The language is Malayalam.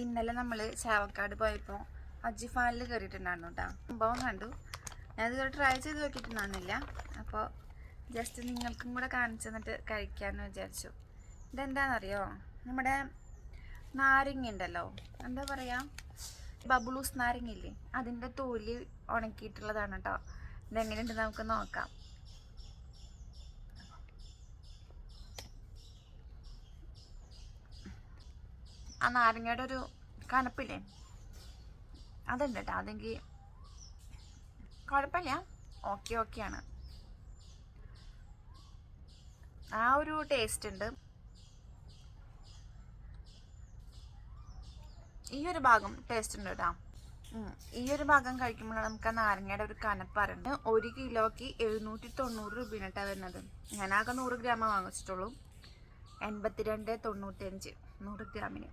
ഇന്നലെ നമ്മൾ ചാവക്കാട് പോയപ്പോൾ അജിഫാനിൽ കയറിയിട്ടുണ്ടായിരുന്നു കേട്ടോ. സംഭവം കണ്ടു. ഞാനിതുവരെ ട്രൈ ചെയ്ത് നോക്കിയിട്ടുണ്ടായിരുന്നില്ല. അപ്പോൾ ജസ്റ്റ് നിങ്ങൾക്കും കൂടെ കാണിച്ചു തന്നിട്ട് കഴിക്കാമെന്ന് വിചാരിച്ചു. ഇതെന്താണെന്നറിയോ, നമ്മുടെ നാരങ്ങ ഉണ്ടല്ലോ, എന്താ പറയുക, ബബിളൂസ് നാരങ്ങയില്ലേ, അതിൻ്റെ തോല് ഉണക്കിയിട്ടുള്ളതാണ് കേട്ടോ. ഇതെങ്ങനെയുണ്ട് നമുക്ക് നോക്കാം. ആ നാരങ്ങയുടെ ഒരു കനപ്പില്ലേ, അതുണ്ട് കേട്ടോ. അതെങ്കിൽ കുഴപ്പമില്ല, ഓക്കെയാണ്. ആ ഒരു ടേസ്റ്റ് ഉണ്ട്. ഈ ഒരു ഭാഗം ടേസ്റ്റ് ഉണ്ട് കേട്ടോ. ഈ ഒരു ഭാഗം കഴിക്കുമ്പോഴാണ് നമുക്ക് ആ നാരങ്ങയുടെ ഒരു കനപ്പ് അറിയുന്നത്. 1 കിലോയ്ക്ക് 790 രൂപയാണ് കേട്ടോ വരുന്നത്. ഞാനാകെ 100 ഗ്രാമേ വാങ്ങിച്ചിട്ടുള്ളൂ. 82.95 100 ഗ്രാമിന്.